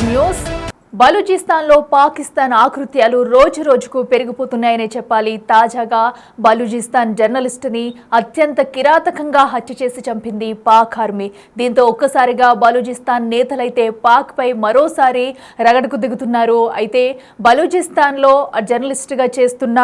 Breaking news. బలూచిస్తాన్లో పాకిస్తాన్ ఆకృత్యాలు రోజు రోజుకు పెరిగిపోతున్నాయనే చెప్పాలి. తాజాగా బలూచిస్తాన్ జర్నలిస్టుని అత్యంత కిరాతకంగా హత్య చేసి చంపింది పాక్ ఆర్మీ. దీంతో ఒక్కసారిగా బలూచిస్తాన్ నేతలైతే పాక్ పై మరోసారి రగడకు దిగుతున్నారు. అయితే బలూచిస్తాన్లో జర్నలిస్టుగా చేస్తున్న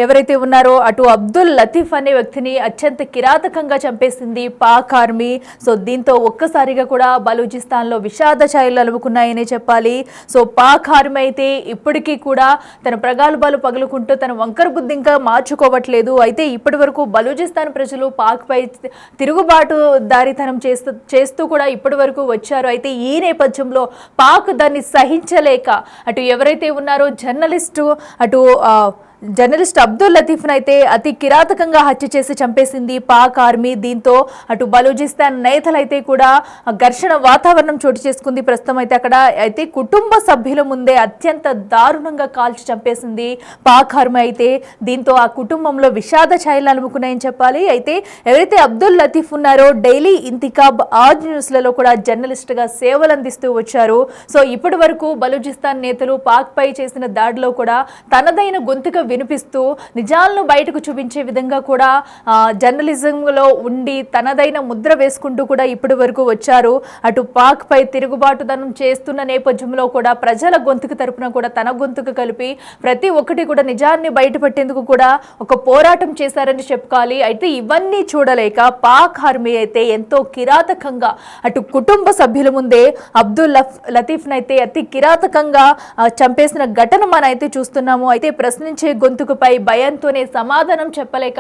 ఎవరైతే ఉన్నారో అటు అబ్దుల్ లతీఫ్ అనే వ్యక్తిని అత్యంత కిరాతకంగా చంపేసింది పాక్ ఆర్మీ. సో దీంతో ఒక్కసారిగా కూడా బలూచిస్తాన్లో విషాద ఛాయలు అలుముకున్నాయనే చెప్పాలి. సో పాక్ ఆర్మీ అయితే ఇప్పటికీ కూడా తన ప్రగల్భాలు పగులుకుంటూ తన వంకర బుద్ధి ఇంకా మార్చుకోవట్లేదు. అయితే ఇప్పటి వరకు బలూచిస్తాన్ ప్రజలు పాక్ పై తిరుగుబాటు దారితనం చేస్తూ కూడా ఇప్పటి వరకు వచ్చారు. అయితే ఈ నేపథ్యంలో పాక్ దాన్ని సహించలేక అటు ఎవరైతే ఉన్నారో జర్నలిస్ట్ అబ్దుల్ లతీఫ్ను అయితే అతి కిరాతకంగా హత్య చేసి చంపేసింది పాక్ ఆర్మీ. దీంతో అటు బలూచిస్తాన్ నేతలైతే కూడా ఘర్షణ వాతావరణం చోటు చేసుకుంది. ప్రస్తుతం అయితే అక్కడ అయితే కుటుంబ సభ్యుల ముందే అత్యంత దారుణంగా కాల్చి చంపేసింది పాక్ ఆర్మీ. అయితే దీంతో ఆ కుటుంబంలో విషాద ఛాయలు అలుముకున్నాయని చెప్పాలి. అయితే ఎవరైతే అబ్దుల్ లతీఫ్ ఉన్నారో డైలీ ఇంతికాబ్, ఆజ్ న్యూస్లలో కూడా జర్నలిస్ట్గా సేవలు అందిస్తూ వచ్చారు. సో ఇప్పటి వరకు బలూచిస్తాన్ నేతలు పాక్ పై చేసిన దాడిలో కూడా తనదైన గొంతుగా వినిపిస్తూ నిజాలను బయటకు చూపించే విధంగా కూడా జర్నలిజంలో ఉండి తనదైన ముద్ర వేసుకుంటూ కూడా ఇప్పటి వరకు వచ్చారు. అటు పాక్ పై తిరుగుబాటుదనం చేస్తున్న నేపథ్యంలో కూడా ప్రజల గొంతుకు తరపున కూడా తన గొంతుకు కలిపి ప్రతి ఒక్కటి కూడా నిజాన్ని బయటపెట్టేందుకు కూడా ఒక పోరాటం చేశారని చెప్పుకోవాలి. అయితే ఇవన్నీ చూడలేక పాక్ ఆర్మీ అయితే ఎంతో కిరాతకంగా అటు కుటుంబ సభ్యుల ముందే అబ్దుల్ లతీఫ్ నైతే అతి కిరాతకంగా చంపేసిన ఘటన మనం అయితే చూస్తున్నాము. అయితే ప్రశ్నించే గొంతుకుపై భయంతోనే సమాధానం చెప్పలేక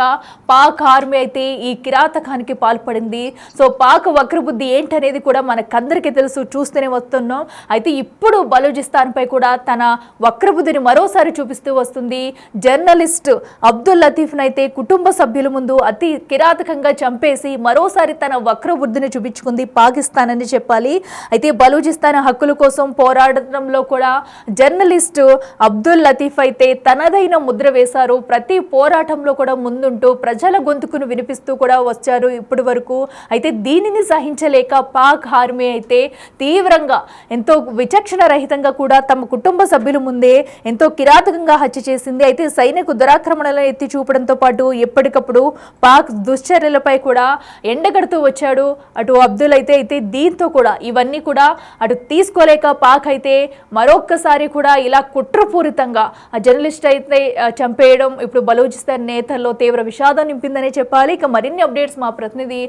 పాక్ ఆర్మీ అయితే ఈ కిరాతకానికి పాల్పడింది. సో పాక్ వక్రబుద్ధి ఏంటనేది కూడా మనకందరికీ తెలుసు, చూస్తూనే వస్తున్నాం. అయితే ఇప్పుడు బలూచిస్తాన్ పై కూడా తన వక్రబుద్ధిని మరోసారి చూపిస్తూ వస్తుంది. జర్నలిస్ట్ అబ్దుల్ లతీఫ్ నైతే కుటుంబ సభ్యుల ముందు అతి కిరాతకంగా చంపేసి మరోసారి తన వక్రబుద్ధిని చూపించుకుంది పాకిస్తాన్ అని చెప్పాలి. అయితే బలూచిస్తాన్ హక్కుల కోసం పోరాడటంలో కూడా జర్నలిస్ట్ అబ్దుల్ లతీఫ్ అయితే తనదైన ముద్ర వేశారు. ప్రతి పోరాటంలో కూడా ముందుంటూ ప్రజల గొంతుకును వినిపిస్తూ కూడా వచ్చారు ఇప్పటి వరకు. అయితే దీనిని సహించలేక పాక్ ఆర్మీ అయితే తీవ్రంగా ఎంతో విచక్షణ రహితంగా కూడా తమ కుటుంబ సభ్యుల ముందే ఎంతో కిరాతకంగా హత్య చేసింది. అయితే సైనిక దురాక్రమణలను ఎత్తి చూపడంతో పాటు ఎప్పటికప్పుడు పాక్ దుశ్చర్యలపై కూడా ఎండగడుతూ వచ్చాడు అటు అబ్దుల్ అయితే దీంతో కూడా ఇవన్నీ కూడా అటు తీసుకోలేక పాక్ అయితే మరొక్కసారి కూడా ఇలా కుట్రపూరితంగా ఆ జర్నలిస్ట్ అయితే చంపేయడం ఇప్పుడు బలూచిస్తాన్ నేతల్లో తీవ్ర విషాదం నింపిందనే చెప్పాలి. ఇక మరిన్ని అప్డేట్స్ మా ప్రతినిధి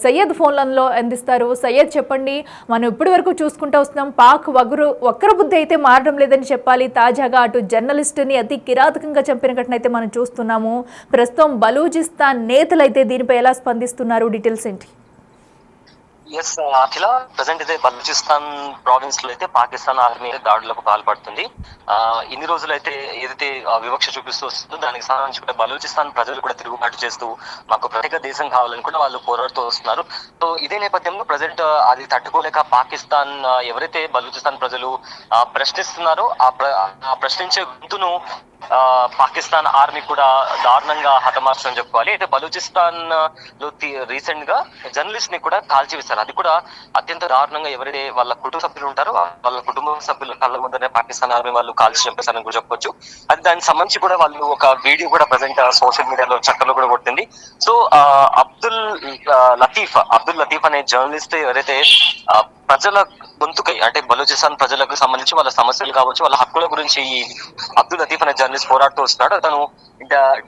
సయ్యద్ ఫోన్లలో అందిస్తారు. సయ్యద్, చెప్పండి. మనం ఇప్పటి వరకు చూసుకుంటూ వస్తున్నాం పాక్ వక్రబుద్ధి అయితే మారడం లేదని చెప్పాలి. తాజాగా అటు జర్నలిస్టుని అతి కిరాతకంగా చంపిన ఘటన అయితే మనం చూస్తున్నాము. ప్రస్తుతం బలూచిస్తాన్ నేతలు అయితే దీనిపై ఎలా స్పందిస్తున్నారు? డీటెయిల్స్ ఏంటి? ఎస్ అఖిల, ప్రజెంట్ అయితే బలూచిస్తాన్ ప్రావిన్స్ లో అయితే పాకిస్తాన్ ఆర్మీ దాడులకు పాల్పడుతుంది. ఇన్ని రోజులు అయితే ఏదైతే వివక్ష చూపిస్తూ వస్తుందో దానికి సంబంధించి కూడా బలూచిస్తాన్ ప్రజలు కూడా తిరుగుబాటు చేస్తూ మాకు ప్రత్యేక దేశం కావాలని కూడా వాళ్ళు పోరాడుతూ వస్తున్నారు. సో ఇదే నేపథ్యంలో ప్రజెంట్ అది తట్టుకోలేక పాకిస్తాన్ ఎవరైతే బలూచిస్తాన్ ప్రజలు ప్రశ్నిస్తున్నారో ఆ ప్రశ్నించే గొంతును పాకిస్తాన్ ఆర్మీ కూడా దారుణంగా హతమార్చని చెప్పుకోవాలి. అయితే బలూచిస్తాన్ లో రీసెంట్ గా జర్నలిస్ట్ ని కూడా కాల్చివేశారు. అది కూడా అత్యంత దారుణంగా. ఎవరైతే వాళ్ళ కుటుంబ సభ్యులు ఉంటారో వాళ్ళ కుటుంబ సభ్యుల కళ్ళ ముందరే పాకిస్తాన్ ఆర్మీ వాళ్ళు కాల్చి చంపేశారని కూడా చెప్పొచ్చు. అది దానికి సంబంధించి కూడా వాళ్ళు ఒక వీడియో కూడా ప్రజెంట్ సోషల్ మీడియాలో చక్కర్లో కూడా కొట్టింది. సో అబ్దుల్ లతీఫ్ అనే జర్నలిస్ట్ ఎవరైతే ప్రజల గొంతుకై అంటే బలూచిస్తాన్ ప్రజలకు సంబంధించి వాళ్ళ సమస్యలు కావచ్చు, వాళ్ళ హక్కుల గురించి ఈ అబ్దుల్ లతీఫ్ అనే జర్నలిస్ట్ పోరాడుతూ వస్తున్నాడు. అతను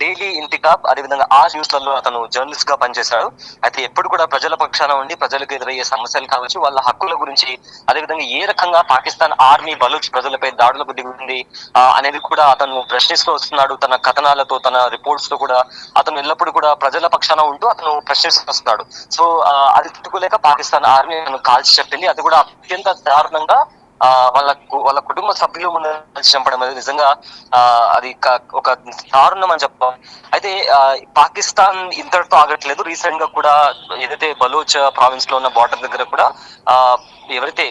డైలీ ఇంతికాబ్, అదేవిధంగా ఆ న్యూస్ లలో అతను జర్నలిస్ట్ గా పనిచేశాడు. అయితే ఎప్పుడు కూడా ప్రజల పక్షాన ఉండి ప్రజలకు ఎదురయ్యే సమస్యలు కావచ్చు, వాళ్ళ హక్కుల గురించి, అదేవిధంగా ఏ రకంగా పాకిస్తాన్ ఆర్మీ బలూచ్ ప్రజలపై దాడులకు దిగుతుంది అనేది కూడా అతను ప్రశ్నిస్తూ వస్తున్నాడు. తన కథనాలతో, తన రిపోర్ట్స్ తో కూడా అతను ఎల్లప్పుడూ కూడా ప్రజల పక్షాన ఉంటూ అతను ప్రశ్నిస్తూ వస్తున్నాడు. సో అది తట్టుకోలేక పాకిస్తాన్ ఆర్మీ అతను కాల్చి చెప్పింది. అది కూడా అత్యంత దారుణంగా వాళ్ళ కుటుంబ సభ్యులు ముందు చంపడం అనేది నిజంగా అది ఒక దారుణం అని చెప్పాలి. అయితే పాకిస్తాన్ ఇంతటితో ఆగట్లేదు. రీసెంట్ గా కూడా ఏదైతే బలూచ్ ప్రావిన్స్ లో ఉన్న బార్డర్ దగ్గర కూడా ఎవరైతే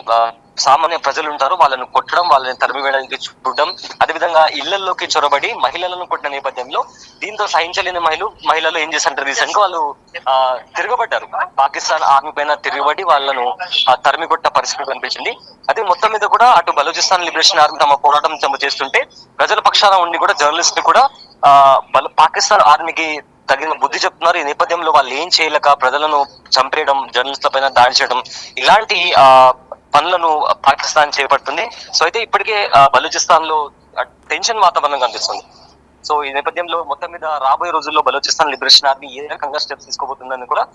సామాన్య ప్రజలు ఉంటారు, వాళ్ళను కొట్టడం, వాళ్ళని తరిమి వేయడానికి చూడడం, అదేవిధంగా ఇళ్లలోకి చొరబడి మహిళలను కొట్టిన నేపథ్యంలో దీంతో సహించలేని మహిళలు ఏం చేశారంటే రీసెంట్ గా వాళ్ళు తిరగబడ్డారు. పాకిస్తాన్ ఆర్మీ పైన తిరగబడి వాళ్ళను తరిమి కొట్టిన పరిస్థితి కనిపించింది. అదే మొత్తం మీద కూడా అటు బలూచిస్తాన్ లిబరేషన్ ఆర్మీ తమ పోరాటం చేస్తుంటే ప్రజల పక్షాన ఉండి కూడా జర్నలిస్ట్ కూడా పాకిస్తాన్ ఆర్మీకి తగిన బుద్ధి చెప్తున్నారు. ఈ నేపథ్యంలో వాళ్ళు ఏం చేయలేక ప్రజలను చంపేయడం, జర్నలిస్టుల పైన దాడి చేయడం, ఇలాంటి పనులను పాకిస్తాన్ చేపడుతుంది. సో అయితే ఇప్పటికే బలూచిస్తాన్ లో టెన్షన్ వాతావరణం కనిపిస్తుంది. సో ఈ నేపథ్యంలో మొత్తం మీద రాబోయే రోజుల్లో బలూచిస్తాన్ లిబరేషన్ ఆర్మీ ఏ రకంగా స్టెప్స్ తీసుకోబోతుందని కూడా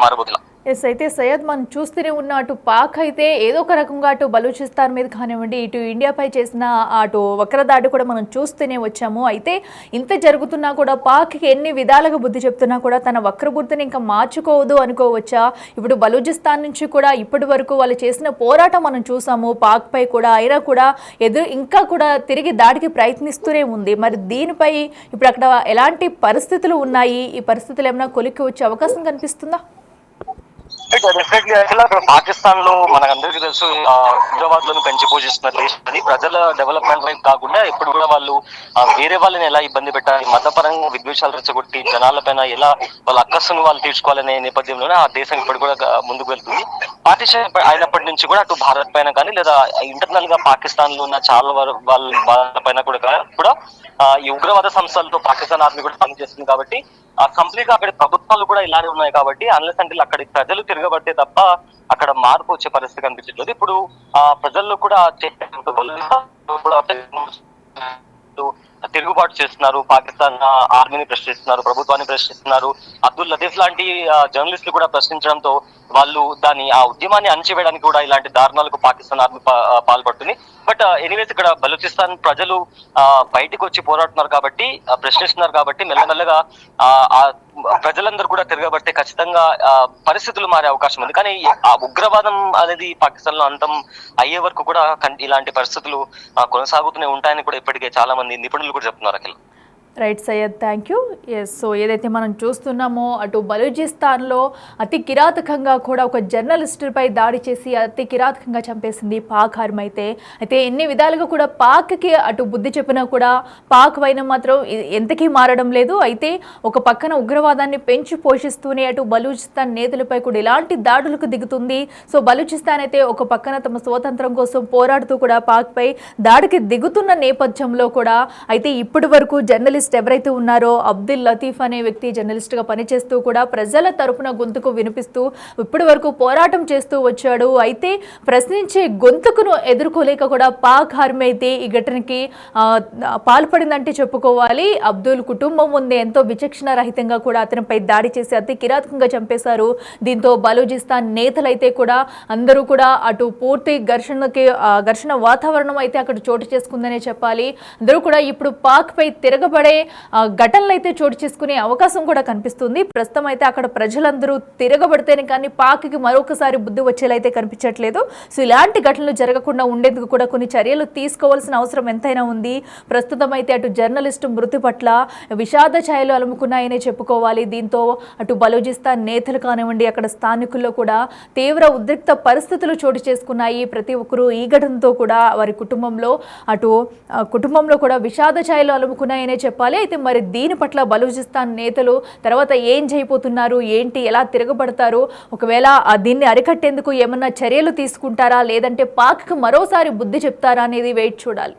మారబోతున్నా. ఎస్, అయితే సయ్యద్ మనం చూస్తూనే ఉన్న అటు పాక్ అయితే ఏదో ఒక రకంగా అటు బలూచిస్తాన్ మీద కానివ్వండి, ఇటు ఇండియాపై చేసిన అటు వక్రదాడి కూడా మనం చూస్తూనే వచ్చాము. అయితే ఇంత జరుగుతున్నా కూడా పాక్కి ఎన్ని విధాలుగా బుద్ధి చెప్తున్నా కూడా తన వక్రబుద్ధిని ఇంకా మార్చుకోవద్దు అనుకోవచ్చా? ఇప్పుడు బలూచిస్తాన్ నుంచి కూడా ఇప్పటి వరకు వాళ్ళు చేసిన పోరాటం మనం చూసాము పాక్ పై కూడా, అయినా కూడా ఇంకా కూడా తిరిగి దాడికి ప్రయత్నిస్తూనే ఉంది. మరి దీనిపై ఇప్పుడు అక్కడ ఎలాంటి పరిస్థితులు ఉన్నాయి? ఈ పరిస్థితులు ఏమైనా కొలిక్కి వచ్చే అవకాశం కనిపిస్తుందా? డెఫినెట్లీ అక్కడ పాకిస్తాన్ లో మనకందరికీ తెలుసు, ఉగ్రవాదులను పెంచి పోషిస్తున్న దేశం అది. ప్రజల డెవలప్మెంట్ వైపు కాకుండా ఎప్పుడు కూడా వాళ్ళు వేరే వాళ్ళని ఎలా ఇబ్బంది పెట్టాలి, మతపరంగా విద్వేషాలు రెచ్చగొట్టి జనాల పైన ఎలా వాళ్ళ అక్కస్సును వాళ్ళు తీర్చుకోవాలనే నేపథ్యంలోనే ఆ దేశం ఇప్పుడు కూడా ముందుకు వెళ్తుంది. పార్టీషన్ అయినప్పటి నుంచి కూడా అటు భారత్ పైన కానీ లేదా ఇంటర్నల్ గా పాకిస్తాన్ లో ఉన్న చాలా వాళ్ళ పైన కూడా ఈ ఉగ్రవాద సంస్థలతో పాకిస్తాన్ ఆర్మీ కూడా పనిచేస్తుంది. కాబట్టి కంప్లీట్ గా అక్కడి ప్రభుత్వాలు కూడా ఇలానే ఉన్నాయి. కాబట్టి అన్లెస్ అంటే అక్కడి ప్రజలు తిరగబడితే తప్ప అక్కడ మార్పు వచ్చే పరిస్థితి కనిపించట్లేదు. ఇప్పుడు ప్రజల్లో కూడా తిరుగుబాటు చేస్తున్నారు, పాకిస్తాన్ ఆర్మీని ప్రశ్నిస్తున్నారు, ప్రభుత్వాన్ని ప్రశ్నిస్తున్నారు. అబ్దుల్ లతీఫ్ లాంటి జర్నలిస్టులు కూడా ప్రశ్నించడంతో వాళ్ళు ఆ ఉద్యమాన్ని అణచివేయడానికి కూడా ఇలాంటి దారుణాలకు పాకిస్తాన్ ఆర్మీ పాల్పడుతుంది. బట్ ఎనీవేస్ ఇక్కడ బలూచిస్తాన్ ప్రజలు బయటకు వచ్చి పోరాడుతున్నారు కాబట్టి, ప్రశ్నిస్తున్నారు కాబట్టి మెల్లమెల్లగా ప్రజలందరూ కూడా తిరగబడితే ఖచ్చితంగా పరిస్థితులు మారే అవకాశం ఉంది. కానీ ఆ ఉగ్రవాదం అనేది పాకిస్తాన్ లో అంతం అయ్యే వరకు కూడా ఇలాంటి పరిస్థితులు కొనసాగుతూనే ఉంటాయని కూడా ఇప్పటికే చాలా మంది నిపుణులు కూడా చెప్తున్నారు. Akhil. Right Syed, thank you. Yes, so ఏదైతే మనం చూస్తున్నామో అటు బలూచిస్తాన్లో అతి కిరాతకంగా కూడా ఒక జర్నలిస్టుపై దాడి చేసి అతి కిరాతకంగా చంపేసింది పాక్ ఆర్మీ. అయితే ఎన్ని విధాలుగా కూడా పాక్కి అటు బుద్ధి చెప్పినా కూడా పాక్ వైన మాత్రం ఎంతకీ మారడం లేదు. అయితే ఒక పక్కన ఉగ్రవాదాన్ని పెంచి పోషిస్తూనే అటు బలూచిస్తాన్ నేతలపై కూడా ఇలాంటి దాడులకు దిగుతుంది. సో బలూచిస్తాన్ అయితే ఒక పక్కన తమ స్వాతంత్రం కోసం పోరాడుతూ కూడా పాక్పై దాడికి దిగుతున్న నేపథ్యంలో కూడా అయితే ఇప్పటి వరకు జర్నలిస్ట్ ఎవరైతే ఉన్నారో అబ్దుల్ లతీఫ్ అనే వ్యక్తి జర్నలిస్ట్ గా పనిచేస్తూ కూడా ప్రజల తరపున గొంతుకు వినిపిస్తూ ఇప్పటి వరకు పోరాటం చేస్తూ వచ్చాడు. అయితే ప్రశ్నించే గొంతుకును ఎదుర్కోలేక కూడా పాక్ ఆర్మీ అయితే ఈ ఘటనకి పాల్పడిందంటే చెప్పుకోవాలి. అబ్దుల్ కుటుంబం ముందే ఎంతో విచక్షణ రహితంగా కూడా అతనిపై దాడి చేసి అతి కిరాతకంగా చంపేశారు. దీంతో బలూచిస్తాన్ నేతలైతే కూడా అందరూ కూడా అటు పూర్తి ఘర్షణ వాతావరణం అయితే అక్కడ చోటు చేసుకుందనే చెప్పాలి. అందరూ కూడా ఇప్పుడు పాక్ పై తిరగబడే ఘటనలు అయితే చోటు చేసుకునే అవకాశం కూడా కనిపిస్తుంది. ప్రస్తుతం అయితే అక్కడ ప్రజలందరూ తిరగబడితేనే కానీ పాక్కి మరొకసారి బుద్ధి వచ్చేలా అయితే కనిపించట్లేదు. సో ఇలాంటి ఘటనలు జరగకుండా ఉండేందుకు కూడా కొన్ని చర్యలు తీసుకోవాల్సిన అవసరం ఎంతైనా ఉంది. ప్రస్తుతం అయితే అటు జర్నలిస్టు మృతి పట్ల విషాద ఛాయలు అలుముకున్నాయనే చెప్పుకోవాలి. దీంతో అటు బలూచిస్తాన్ నేతలు కానివ్వండి, అక్కడ స్థానికుల్లో కూడా తీవ్ర ఉద్రిక్త పరిస్థితులు చోటు చేసుకున్నాయి. ప్రతి ఒక్కరూ ఈ ఘటనతో కూడా వారి కుటుంబంలో కూడా విషాద ఛాయలు అలుముకున్నాయనే చెప్పాలి. అయితే మరి దీని పట్ల బలూచిస్తాన్ నేతలు తర్వాత ఏం చేయబోతున్నారు, ఏంటి, ఎలా తిరగబడతారు, ఒకవేళ దీన్ని అరికట్టేందుకు ఏమన్నా చర్యలు తీసుకుంటారా లేదంటే పాక్కి మరోసారి బుద్ధి చెప్తారా అనేది వెయిట్ చూడాలి.